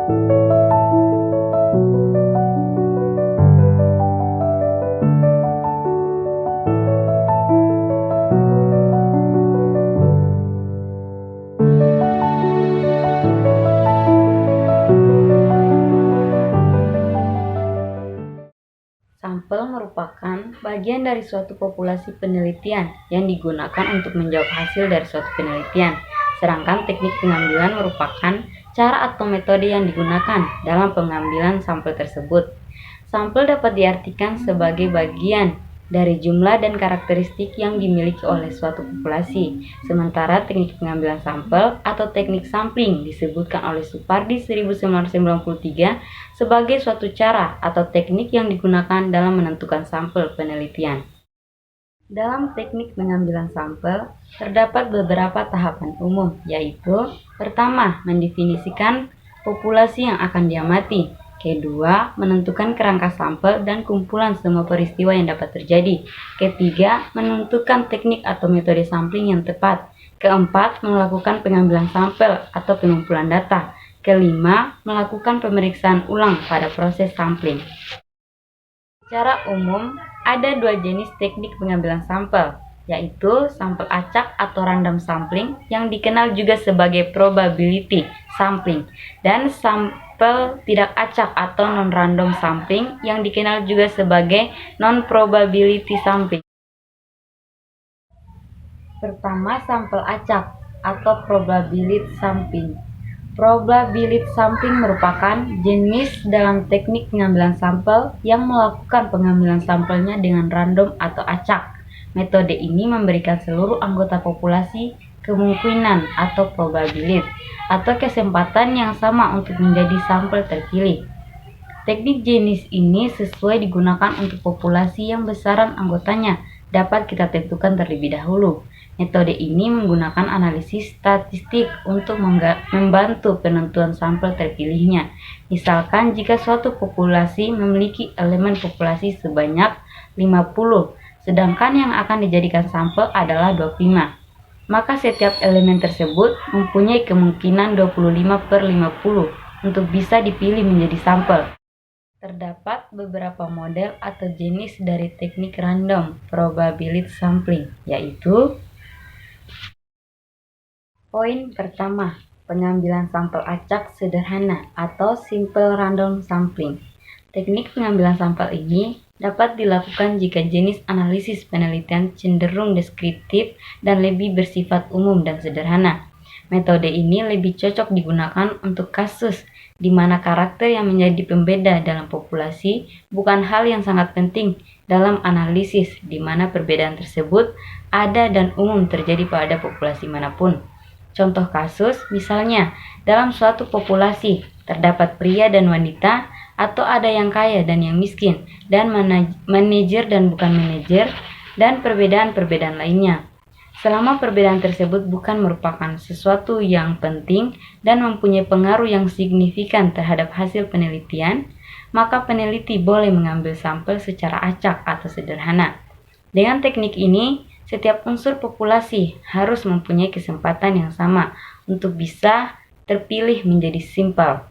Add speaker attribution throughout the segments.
Speaker 1: Sampel merupakan bagian dari suatu populasi penelitian yang digunakan untuk menjawab hasil dari suatu penelitian, sedangkan teknik pengambilan merupakan cara atau metode yang digunakan dalam pengambilan sampel tersebut. Sampel dapat diartikan sebagai bagian dari jumlah dan karakteristik yang dimiliki oleh suatu populasi, sementara teknik pengambilan sampel atau teknik sampling disebutkan oleh Supardi 1993 sebagai suatu cara atau teknik yang digunakan dalam menentukan sampel penelitian. Dalam teknik pengambilan sampel, terdapat beberapa tahapan umum, yaitu pertama, mendefinisikan populasi yang akan diamati. Kedua, menentukan kerangka sampel dan kumpulan semua peristiwa yang dapat terjadi. Ketiga, menentukan teknik atau metode sampling yang tepat. Keempat, melakukan pengambilan sampel atau pengumpulan data. Kelima, melakukan pemeriksaan ulang pada proses sampling. Secara umum, ada dua jenis teknik pengambilan sampel, yaitu sampel acak atau random sampling yang dikenal juga sebagai probability sampling, dan sampel tidak acak atau non-random sampling yang dikenal juga sebagai non-probability sampling. Pertama, sampel acak atau probability sampling. Probability sampling merupakan jenis dalam teknik pengambilan sampel yang melakukan pengambilan sampelnya dengan random atau acak. Metode ini memberikan seluruh anggota populasi kemungkinan atau probability atau kesempatan yang sama untuk menjadi sampel terpilih. Teknik jenis ini sesuai digunakan untuk populasi yang besaran anggotanya dapat kita tentukan terlebih dahulu. Metode ini menggunakan analisis statistik untuk membantu penentuan sampel terpilihnya. Misalkan jika suatu populasi memiliki elemen populasi sebanyak 50, sedangkan yang akan dijadikan sampel adalah 25. Maka setiap elemen tersebut mempunyai kemungkinan 25/50 untuk bisa dipilih menjadi sampel. Terdapat beberapa model atau jenis dari teknik random probability sampling, yaitu poin pertama, pengambilan sampel acak sederhana atau simple random sampling. Teknik pengambilan sampel ini dapat dilakukan jika jenis analisis penelitian cenderung deskriptif dan lebih bersifat umum dan sederhana. Metode ini lebih cocok digunakan untuk kasus di mana karakter yang menjadi pembeda dalam populasi bukan hal yang sangat penting dalam analisis, di mana perbedaan tersebut ada dan umum terjadi pada populasi manapun. Contoh kasus, misalnya dalam suatu populasi terdapat pria dan wanita, atau ada yang kaya dan yang miskin, dan manajer dan bukan manajer, dan perbedaan-perbedaan lainnya. Selama perbedaan tersebut bukan merupakan sesuatu yang penting dan mempunyai pengaruh yang signifikan terhadap hasil penelitian, maka peneliti boleh mengambil sampel secara acak atau sederhana. Dengan teknik ini, setiap unsur populasi harus mempunyai kesempatan yang sama untuk bisa terpilih menjadi sampel.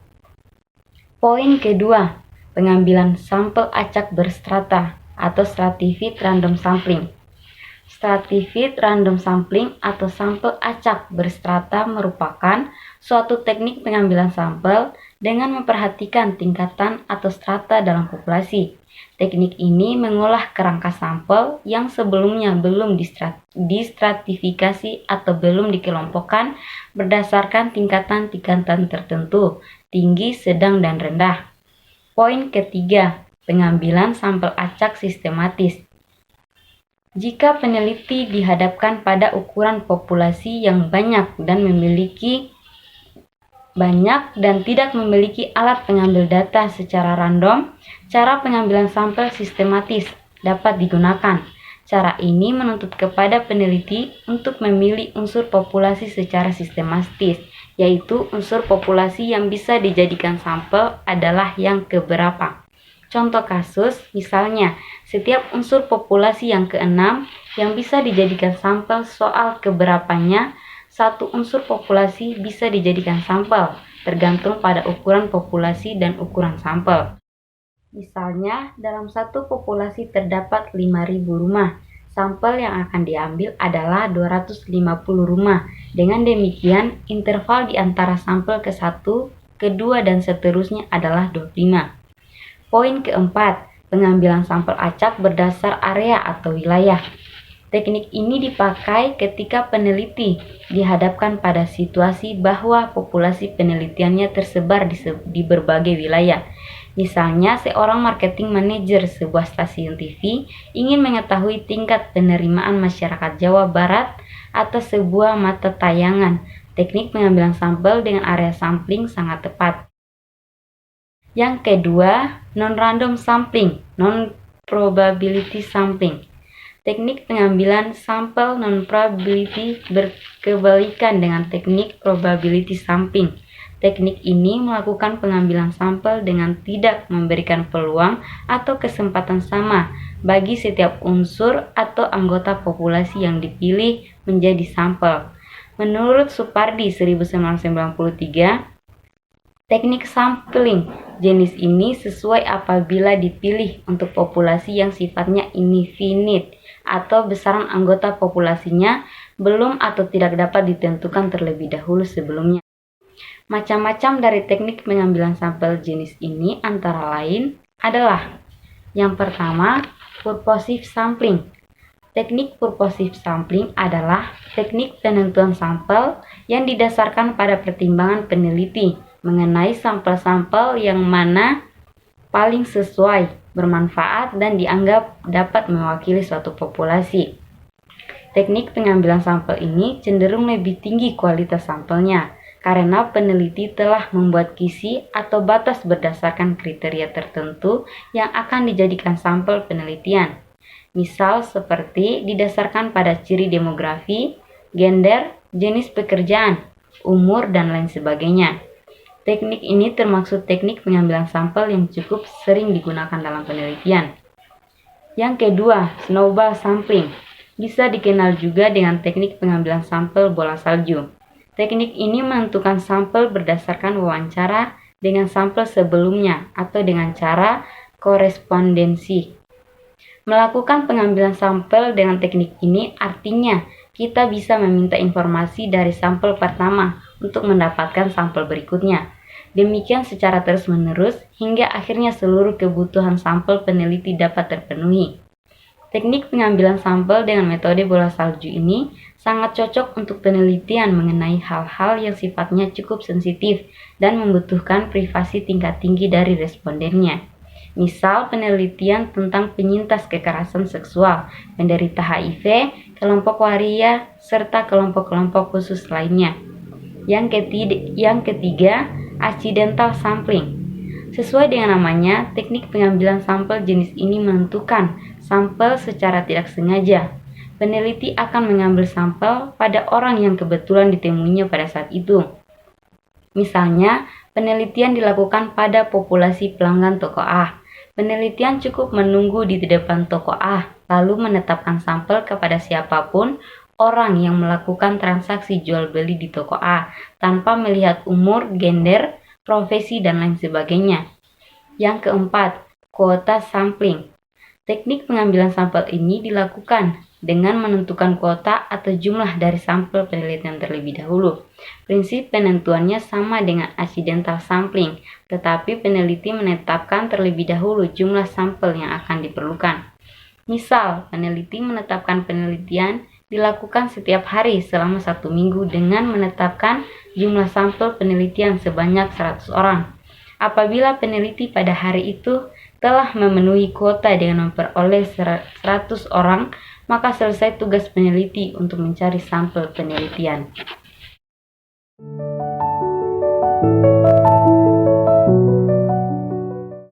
Speaker 1: Poin kedua, pengambilan sampel acak berstrata atau stratified random sampling. Stratified random sampling atau sampel acak berstrata merupakan suatu teknik pengambilan sampel dengan memperhatikan tingkatan atau strata dalam populasi. Teknik ini mengolah kerangka sampel yang sebelumnya belum distratifikasi atau belum dikelompokkan berdasarkan tingkatan-tingkatan tertentu, tinggi, sedang, dan rendah. Poin ketiga, pengambilan sampel acak sistematis. Jika peneliti dihadapkan pada ukuran populasi yang banyak dan tidak memiliki alat pengambil data secara random, cara pengambilan sampel sistematis dapat digunakan. Cara ini menuntut kepada peneliti untuk memilih unsur populasi secara sistematis, yaitu unsur populasi yang bisa dijadikan sampel adalah yang keberapa. Contoh kasus, misalnya, setiap unsur populasi yang keenam yang bisa dijadikan sampel soal keberapanya, satu unsur populasi bisa dijadikan sampel. tergantung pada ukuran populasi dan ukuran sampel. Misalnya, dalam satu populasi terdapat 5.000 rumah. Sampel yang akan diambil adalah 250 rumah. Dengan demikian, interval di antara sampel ke-1, ke-2, dan seterusnya adalah 25. Poin keempat, pengambilan sampel acak berdasar area atau wilayah. Teknik ini dipakai ketika peneliti dihadapkan pada situasi bahwa populasi penelitiannya tersebar di berbagai wilayah. Misalnya, seorang marketing manajer sebuah stasiun TV ingin mengetahui tingkat penerimaan masyarakat Jawa Barat atas sebuah mata tayangan. Teknik pengambilan sampel dengan area sampling sangat tepat. Yang kedua, non-random sampling, non-probability sampling. Teknik pengambilan sampel non-probability berkebalikan dengan teknik probability sampling. Teknik ini melakukan pengambilan sampel dengan tidak memberikan peluang atau kesempatan sama bagi setiap unsur atau anggota populasi yang dipilih menjadi sampel. Menurut Supardi 1993, teknik sampling jenis ini sesuai apabila dipilih untuk populasi yang sifatnya indefinite atau besaran anggota populasinya belum atau tidak dapat ditentukan terlebih dahulu sebelumnya. Macam-macam dari teknik pengambilan sampel jenis ini antara lain adalah: yang pertama, purposive sampling. Teknik purposive sampling adalah teknik penentuan sampel yang didasarkan pada pertimbangan peneliti mengenai sampel-sampel yang mana paling sesuai, bermanfaat, dan dianggap dapat mewakili suatu populasi. Teknik pengambilan sampel ini cenderung lebih tinggi kualitas sampelnya karena peneliti telah membuat kisi atau batas berdasarkan kriteria tertentu yang akan dijadikan sampel penelitian. Misal seperti didasarkan pada ciri demografi, gender, jenis pekerjaan, umur, dan lain sebagainya. Teknik ini termasuk teknik pengambilan sampel yang cukup sering digunakan dalam penelitian. Yang kedua, snowball sampling. Bisa dikenal juga dengan teknik pengambilan sampel bola salju. Teknik ini menentukan sampel berdasarkan wawancara dengan sampel sebelumnya atau dengan cara korespondensi. Melakukan pengambilan sampel dengan teknik ini artinya kita bisa meminta informasi dari sampel pertama untuk mendapatkan sampel berikutnya. Demikian secara terus-menerus hingga akhirnya seluruh kebutuhan sampel peneliti dapat terpenuhi. Teknik pengambilan sampel dengan metode bola salju ini sangat cocok untuk penelitian mengenai hal-hal yang sifatnya cukup sensitif dan membutuhkan privasi tingkat tinggi dari respondennya. Misal penelitian tentang penyintas kekerasan seksual, penderita HIV, kelompok waria, serta kelompok-kelompok khusus lainnya. Yang ketiga, accidental sampling. Sesuai dengan namanya, teknik pengambilan sampel jenis ini menentukan sampel secara tidak sengaja. Peneliti akan mengambil sampel pada orang yang kebetulan ditemuinya pada saat itu. Misalnya, penelitian dilakukan pada populasi pelanggan toko A. Penelitian cukup menunggu di depan toko A, lalu menetapkan sampel kepada siapapun orang yang melakukan transaksi jual beli di toko A, tanpa melihat umur, gender, profesi, dan lain sebagainya. Yang keempat, kuota sampling. Teknik pengambilan sampel ini dilakukan dengan menentukan kuota atau jumlah dari sampel penelitian terlebih dahulu. Prinsip penentuannya sama dengan accidental sampling, tetapi peneliti menetapkan terlebih dahulu jumlah sampel yang akan diperlukan. Misal, peneliti menetapkan penelitian dilakukan setiap hari selama 1 minggu dengan menetapkan jumlah sampel penelitian sebanyak 100 orang. Apabila peneliti pada hari itu telah memenuhi kuota dengan memperoleh 100 orang, maka selesai tugas peneliti untuk mencari sampel penelitian.